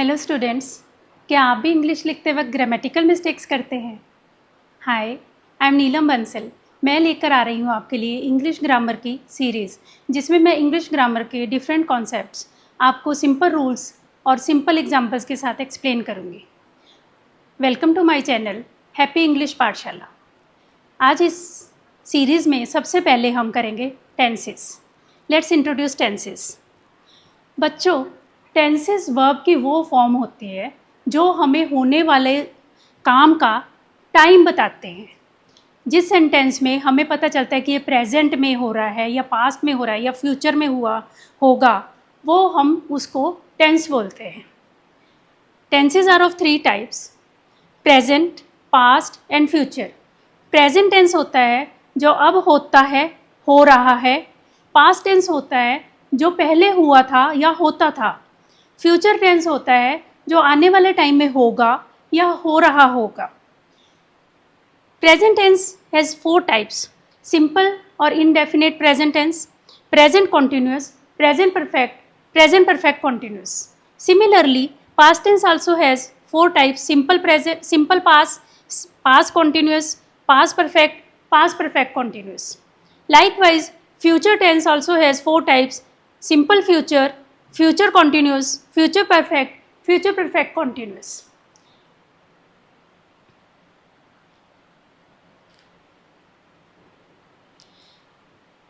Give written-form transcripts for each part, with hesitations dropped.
Hello students, क्या आप भी इंग्लिश लिखते वक्त ग्रामेटिकल मिस्टेक्स करते हैं? हाय, आई एम नीलम बंसल। मैं लेकर आ रही हूँ आपके लिए इंग्लिश ग्रामर की सीरीज़, जिसमें मैं इंग्लिश ग्रामर के डिफरेंट कॉन्सेप्ट्स आपको सिंपल रूल्स और सिंपल एग्जांपल्स के साथ एक्सप्लेन करूँगी। Welcome to my channel happy English Pathshala. आज इस सीरीज़ में सबसे पहले हम करेंगे टेंसेस। Let's introduce tenses. बच्चों, टेंसेस वर्ब की वो फॉर्म होती है जो हमें होने वाले काम का टाइम बताते हैं। जिस सेंटेंस में हमें पता चलता है कि ये प्रेजेंट में हो रहा है या पास्ट में हो रहा है या फ्यूचर में होगा, वो हम उसको टेंस बोलते हैं। Tenses are of 3 types: present, past and future. Present tense होता है जो अब होता है, हो रहा है। पास्ट टेंस होता है जो पहले हुआ था या होता था। फ्यूचर टेंस होता है जो आने वाले टाइम में होगा या हो रहा होगा। Present tense has 4 types: simple और indefinite present tense, present continuous, present perfect continuous. Similarly, past tense also has 4 types: simple present, simple past, past continuous, past perfect continuous. Likewise, future tense also has 4 types: simple future, future continuous, future perfect continuous.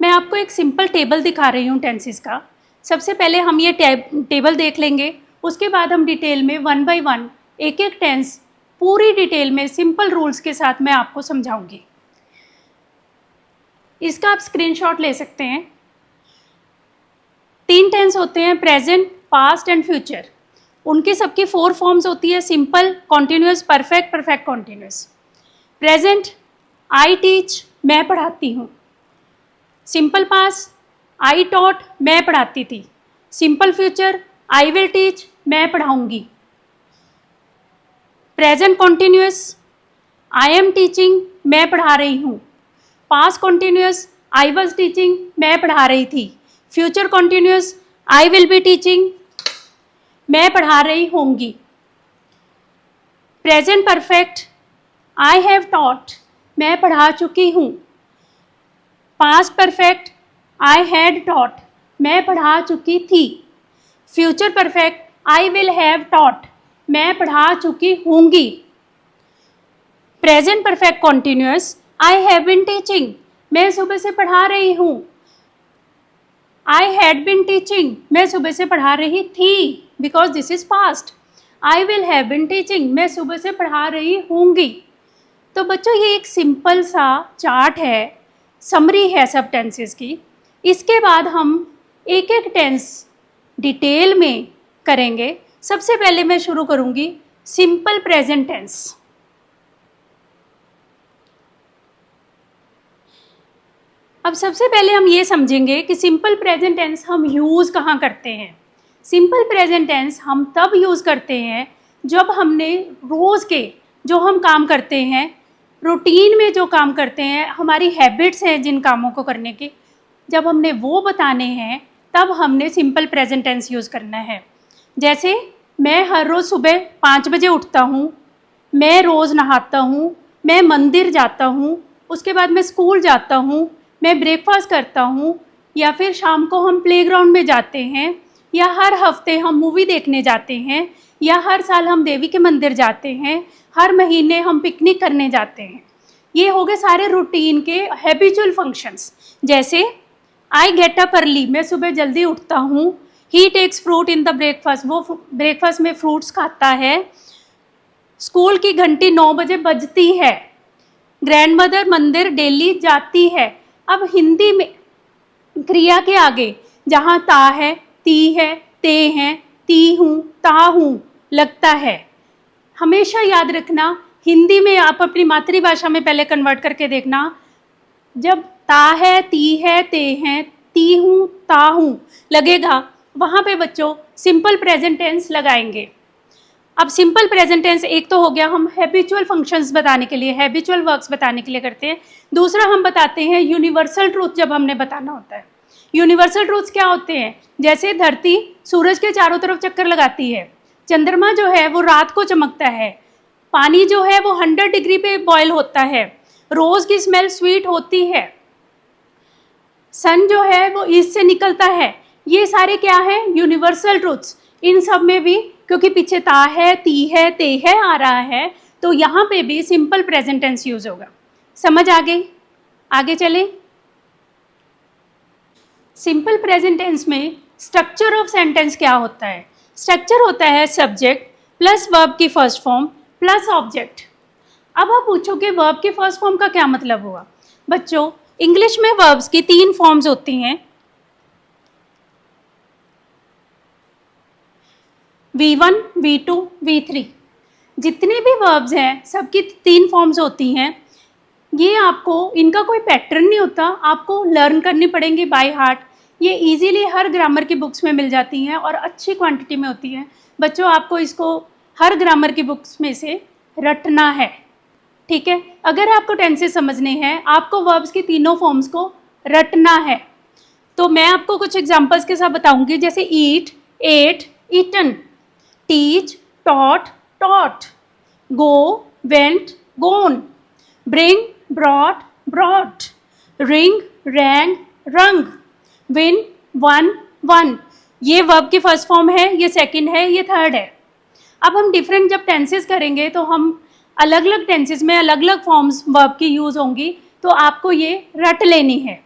मैं आपको एक simple table दिखा रही हूँ tenses का। सबसे पहले हम ये टेबल देख लेंगे, उसके बाद हम डिटेल में 1 by 1 एक एक टेंस पूरी डिटेल में सिंपल रूल्स के साथ मैं आपको समझाऊंगी। इसका आप स्क्रीनशॉट ले सकते हैं। 3 टेंस होते हैं: प्रेजेंट, पास्ट एंड फ्यूचर। उनकी सबकी 4 फॉर्म्स होती है: simple, continuous, perfect continuous. Present, I teach, मैं पढ़ाती हूँ। सिंपल पास्ट, आई टॉट, मैं पढ़ाती थी। Simple future, I will teach, मैं पढ़ाऊंगी। Present continuous, I am teaching, मैं पढ़ा रही हूँ। Past continuous, I was teaching, मैं पढ़ा रही थी। Future continuous, I will be teaching, मैं पढ़ा रही होंगी। Present perfect, I have taught, मैं पढ़ा चुकी हूँ। Past perfect, I had taught, मैं पढ़ा चुकी थी। Future perfect, I will have taught, मैं पढ़ा चुकी होंगी। Present perfect continuous, I have been teaching, मैं सुबह से पढ़ा रही हूँ। आई हैड बीन टीचिंग, मैं सुबह से पढ़ा रही थी, because this is past. I will have been teaching, मैं सुबह से पढ़ा रही होंगी। तो बच्चों, ये एक सिंपल सा चार्ट है, समरी है सब टेंसेस की। इसके बाद हम एक एक टेंस डिटेल में करेंगे। सबसे पहले मैं शुरू करूंगी सिंपल प्रेजेंट टेंस। अब सबसे पहले हम ये समझेंगे कि सिंपल प्रेजेंट टेंस हम यूज़ कहाँ करते हैं। सिंपल प्रेजेंट टेंस हम तब यूज़ करते हैं जब हमने रोज़ के जो हम काम करते हैं, रूटीन में जो काम करते हैं, हमारी हैबिट्स हैं जिन कामों को करने की, जब हमने वो बताने हैं तब हमने सिंपल प्रेजेंट टेंस यूज़ करना है। जैसे मैं हर रोज़ सुबह 5 बजे उठता हूँ, मैं रोज़ नहाता हूँ, मैं मंदिर जाता हूँ, उसके बाद मैं स्कूल जाता हूँ, मैं ब्रेकफास्ट करता हूँ, या फिर शाम को हम प्लेग्राउंड में जाते हैं, या हर हफ्ते हम मूवी देखने जाते हैं, या हर साल हम देवी के मंदिर जाते हैं, हर महीने हम पिकनिक करने जाते हैं। ये हो गए सारे रूटीन के हैबिचुअल फंक्शंस। जैसे आई गेट अप अर्ली, मैं सुबह जल्दी उठता हूँ। He takes fruit in the breakfast, वो ब्रेकफास्ट में फ्रूट्स खाता है। स्कूल की घंटी 9 बजे बजती है। ग्रैंडमदर मंदिर डेली जाती है। अब हिंदी में क्रिया के आगे जहाँ ता है, ती है, ते हैं, ती हूँ, ता हूँ लगता है, हमेशा याद रखना। हिंदी में आप अपनी मातृभाषा में पहले कन्वर्ट करके देखना। जब ता है, ती है, ते हैं, ती हूँ, ता हूँ लगेगा, वहाँ पे बच्चों सिंपल प्रेजेंट टेंस लगाएंगे। अब सिंपल प्रेजेंट टेंस एक तो हो गया, हम हैबिचुअल फंक्शंस बताने के लिए, हैबिचुअल वर्क्स बताने के लिए करते हैं। दूसरा हम बताते हैं यूनिवर्सल ट्रूथ, जब हमने बताना होता है। यूनिवर्सल ट्रूथ्स क्या होते हैं? जैसे धरती सूरज के चारों तरफ चक्कर लगाती है, चंद्रमा जो है वो रात को चमकता है, पानी जो है वो 100 डिग्री पे बॉयल होता है, रोज की स्मेल स्वीट होती है, सन जो है वो ईस्ट से निकलता है। ये सारे क्या है, यूनिवर्सल ट्रूथ्स। इन सब में भी क्योंकि पीछे ता है, ती है, ते है आ रहा है, तो यहाँ पे भी सिंपल प्रेजेंट टेंस यूज होगा। समझ आ गई? आगे चलें। सिंपल प्रेजेंट टेंस में स्ट्रक्चर ऑफ सेंटेंस क्या होता है? स्ट्रक्चर होता है सब्जेक्ट प्लस वर्ब की फर्स्ट फॉर्म प्लस ऑब्जेक्ट। अब आप पूछो कि वर्ब की फर्स्ट फॉर्म का क्या मतलब हुआ? बच्चों, इंग्लिश में वर्ब्स की 3 फॉर्म्स होती हैं, V1, V2, V3। जितने भी वर्ब्स हैं सबकी 3 फॉर्म्स होती हैं। ये आपको, इनका कोई पैटर्न नहीं होता, आपको लर्न करनी पड़ेंगी बाय हार्ट। ये इजीली हर ग्रामर की बुक्स में मिल जाती हैं और अच्छी क्वांटिटी में होती हैं। बच्चों, आपको इसको हर ग्रामर की बुक्स में से रटना है, ठीक है? अगर आपको टेंसेस समझने हैं, आपको वर्ब्स की तीनों फॉर्म्स को रटना है। तो मैं आपको कुछ एग्जांपल्स के साथ बताऊंगी, जैसे eat, ate, eaten, teach, taught, taught, go, went, gone, bring, brought, brought, ring, rang, rung, win, won, won. ये वर्ब की फर्स्ट फॉर्म है, ये सेकंड है, ये थर्ड है। अब हम डिफरेंट जब टेंसेस करेंगे तो हम अलग अलग टेंसेस में अलग अलग फॉर्म्स वर्ब की यूज होंगी, तो आपको ये रट लेनी है,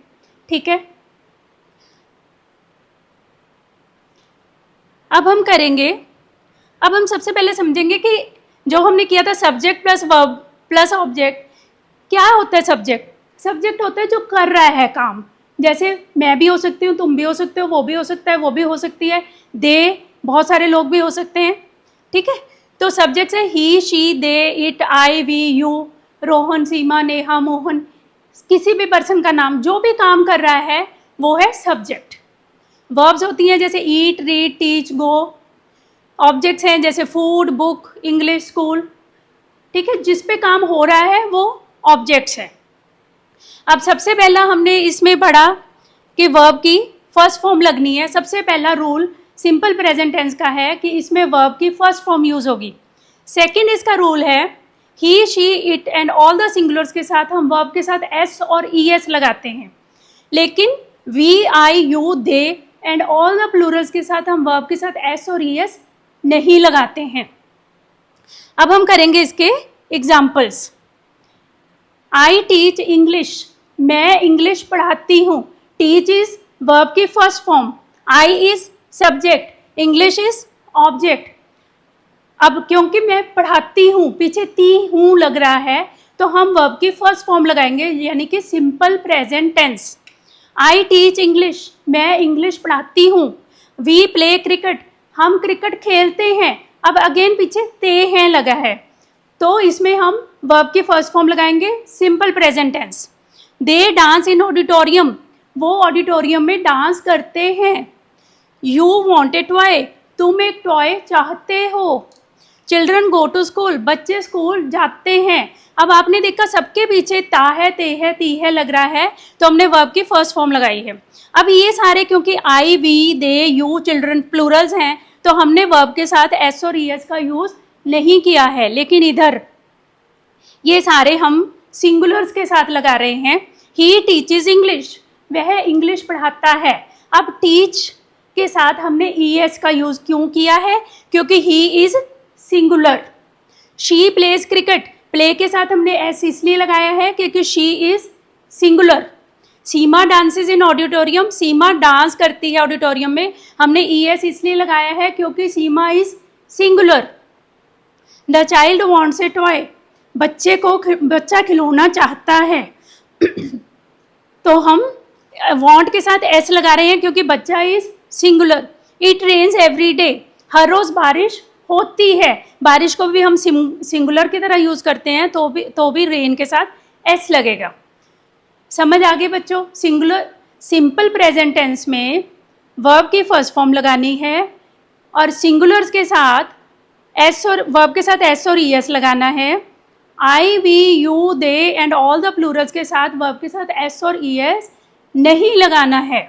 ठीक है? अब हम सबसे पहले समझेंगे कि जो हमने किया था subject plus verb plus object, क्या होता है सब्जेक्ट? सब्जेक्ट होता है जो कर रहा है काम। जैसे मैं भी हो सकती हूँ, तुम भी हो सकते हो, वो भी हो सकता है, वो भी हो सकती है, दे, बहुत सारे लोग भी हो सकते हैं, ठीक है? तो सब्जेक्ट है he, she, they, it, I, we, you, Rohan, Seema, Neha, Mohan, किसी भी पर्सन का नाम जो भी काम कर रहा है वो है सब्जेक्ट। वर्ब्स होती हैं जैसे ईट, रीड, टीच, गो। ऑब्जेक्ट्स हैं जैसे फूड, बुक, इंग्लिश, स्कूल, ठीक है? जिस पे काम हो रहा है वो ऑब्जेक्ट्स है। अब सबसे पहला हमने इसमें पढ़ा कि वर्ब की फर्स्ट फॉर्म लगनी है। सबसे पहला रूल सिंपल प्रेजेंट टेंस का है कि इसमें वर्ब की फर्स्ट फॉर्म यूज होगी। सेकंड इसका रूल है he, she, it and all the singulars के साथ हम वर्ब के साथ एस और ई एस लगाते हैं, लेकिन we, I, you, they and all the plurals के साथ हम वर्ब के साथ एस और ई एस नहीं लगाते हैं। अब हम करेंगे इसके एग्जाम्पल्स। आई टीच इंग्लिश, मैं इंग्लिश पढ़ाती हूँ। टीच इज वर्ब की first form, I is subject, English is object. अब क्योंकि मैं पढ़ाती हूँ, पीछे ती हूँ लग रहा है, तो हम वर्ब की फर्स्ट फॉर्म लगाएंगे, यानी कि simple present tense. I teach English, मैं इंग्लिश पढ़ाती हूँ। वी प्ले क्रिकेट, हम क्रिकेट खेलते हैं। अब अगेन पीछे ते हैं लगा है, तो इसमें हम वर्ब की फर्स्ट फॉर्म लगाएंगे simple present tense. They dance in auditorium, वो ऑडिटोरियम में डांस करते हैं। यू वॉन्ट ए टॉय, तुम एक टॉय चाहते हो। चिल्ड्रन गो टू स्कूल, बच्चे स्कूल जाते हैं। अब आपने देखा सबके पीछे ता है, ते है, ती है लग रहा है, तो हमने वर्ब की फर्स्ट फॉर्म लगाई है। अब ये सारे क्योंकि I, we, they, you, children plurals हैं, तो हमने वर्ब के साथ एस और ई एस का यूज नहीं किया है, लेकिन इधर ये सारे हम सिंगुलर्स के साथ लगा रहे हैं। ही टीचेस इंग्लिश, वह इंग्लिश पढ़ाता है। अब टीच के साथ हमने ई एस का यूज क्यों किया है? क्योंकि he is singular. She plays cricket, play के साथ हमने एस इसलिए लगाया है क्योंकि she is singular. Seema dances in auditorium, Seema dance करती है ऑडिटोरियम में, हमने ई एस इसलिए लगाया है क्योंकि Seema is singular. The child wants a toy, बच्चा खिलौना चाहता है, तो हम वॉन्ट के साथ एस लगा रहे हैं क्योंकि बच्चा is singular. It rains every day, हर रोज बारिश होती है। बारिश को भी हम सिंगुलर की तरह यूज करते हैं, तो भी रेन के साथ एस लगेगा। समझ आ गए बच्चों? सिंपल प्रेजेंट टेंस में वर्ब की फर्स्ट फॉर्म लगानी है और सिंगुलर्स के साथ एस और वर्ब के साथ एस और ई एस लगाना है। I, we, you, they and all the plurals के साथ वर्ब के साथ एस और ई एस नहीं लगाना है।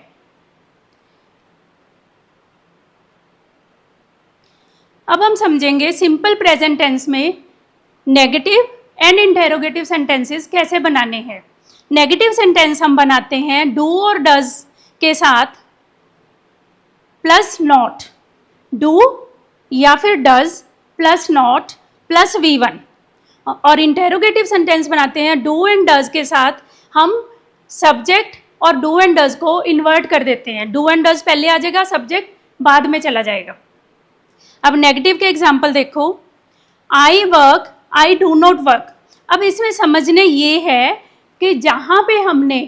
अब हम समझेंगे सिंपल प्रेजेंट टेंस में नेगेटिव एंड इंटेरोगेटिव सेंटेंसेस कैसे बनाने हैं। नेगेटिव सेंटेंस हम बनाते हैं डू और डज के साथ प्लस नॉट, डू या फिर does plus not plus V1। और इंटेरोगेटिव सेंटेंस बनाते हैं डू एंड डज के साथ हम सब्जेक्ट और डू एंड डज को इन्वर्ट कर देते हैं। डू एंड डज पहले आ जाएगा, सब्जेक्ट बाद में चला जाएगा। अब नेगेटिव के एग्जाम्पल देखो, आई work, I do not work. अब इसमें समझने ये है कि जहाँ पे हमने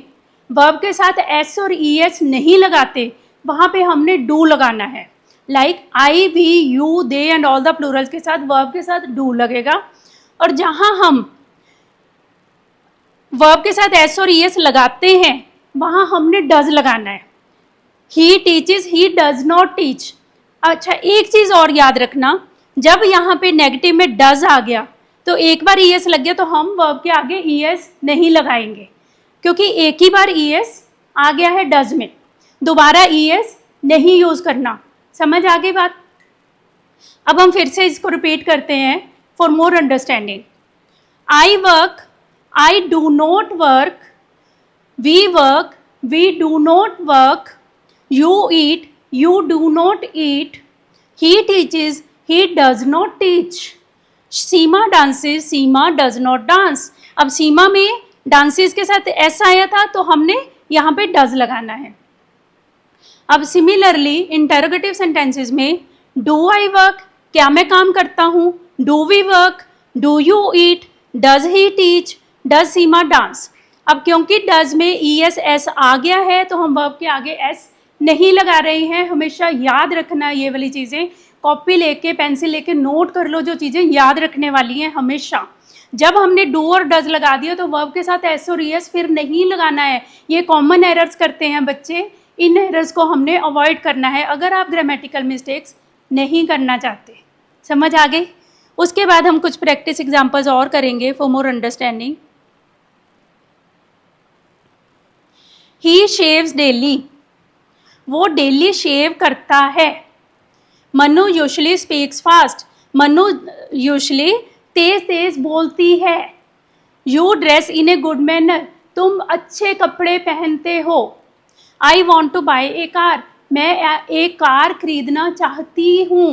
वर्ब के साथ एस और ES नहीं लगाते वहाँ पे हमने डू लगाना है। Like I, we, you, they and all the plurals के साथ वर्ब के साथ डू लगेगा। और जहाँ हम वर्ब के साथ एस और ES लगाते हैं वहाँ हमने डज लगाना है। He teaches, he does not teach. अच्छा, एक चीज़ और याद रखना, जब यहाँ पे नेगेटिव में डज आ गया तो एक बार ES लग गया तो हम वर्ब के आगे ES नहीं लगाएंगे, क्योंकि एक ही बार ES आ गया है डज में, दोबारा ES नहीं यूज़ करना। समझ आ गई बात? अब हम फिर से इसको रिपीट करते हैं for more understanding. I work, I do not work, we work, we do not work, you eat, you do not eat, he teaches, he does not teach, Seema dances, Seema does not dance। अब सीमा में dances के साथ s आया था तो हमने यहाँ पे does लगाना है। अब सिमिलरली इंटेरोगेटिव सेंटेंसेस में do I work, क्या मैं काम करता हूँ, do we work, do you eat, does he teach, does Seema dance। अब क्योंकि does में ES S आ गया है तो हम वर्ब के आगे S नहीं लगा रहे हैं। हमेशा याद रखना ये वाली चीज़ें, कॉपी लेके पेंसिल लेके नोट कर लो, जो चीज़ें याद रखने वाली हैं हमेशा। जब हमने डू और डज लगा दिया तो वर्ब के साथ एस और ES फिर नहीं लगाना है। ये कॉमन एरर्स करते हैं बच्चे, इन एरर्स को हमने अवॉइड करना है अगर आप ग्रामेटिकल मिस्टेक्स नहीं करना चाहते। समझ आ गई? उसके बाद हम कुछ प्रैक्टिस एग्जाम्पल्स और करेंगे for more understanding. He shaves daily, वो डेली शेव करता है। Manu usually speaks fast, Manu usually तेज तेज बोलती है। You dress in a good manner, तुम अच्छे कपड़े पहनते हो। I want to buy a car, मैं एक कार खरीदना चाहती हूँ।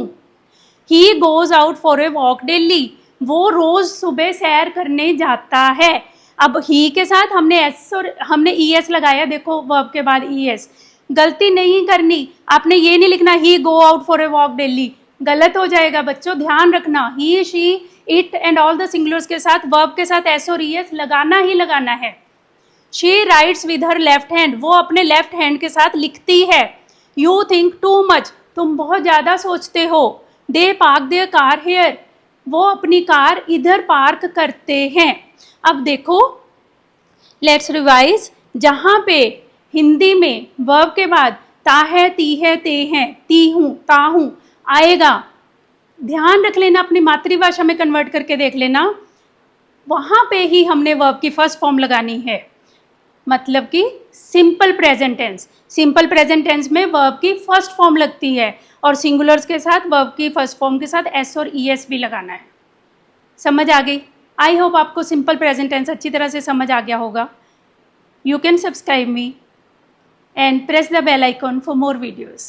He goes out for a walk daily, वो रोज सुबह सैर करने जाता है। अब ही के साथ हमने एस और हमने ES लगाया, देखो वर्ब के बाद ES। गलती नहीं करनी, आपने ये नहीं लिखना he go out for a walk daily, गलत हो जाएगा बच्चों, ध्यान रखना। He, she, it and all the singulars के साथ वर्ब के साथ एस और ES लगाना ही लगाना है। She writes with her left hand, वो अपने लेफ्ट हैंड के साथ लिखती है। यू थिंक टू मच, तुम बहुत ज़्यादा सोचते हो। दे पार्क देयर कार हेयर, वो अपनी कार इधर पार्क करते हैं। अब देखो, लेट्स रिवाइज। जहाँ पे हिंदी में वर्ब के बाद ता है, ती है, ते हैं, ती हूँ, ता हूँ आएगा, ध्यान रख लेना, अपनी मातृभाषा में कन्वर्ट करके देख लेना। वहाँ पे ही हमने वर्ब की फर्स्ट फॉर्म लगानी है, मतलब कि simple present tense. Simple present tense में वर्ब की फर्स्ट फॉर्म लगती है और सिंगुलर्स के साथ वर्ब की फर्स्ट फॉर्म के साथ एस और ES भी लगाना है। समझ आ गई? आई होप आपको सिंपल प्रेजेंट टेंस अच्छी तरह से समझ आ गया होगा। You can subscribe me and press the bell icon for more videos.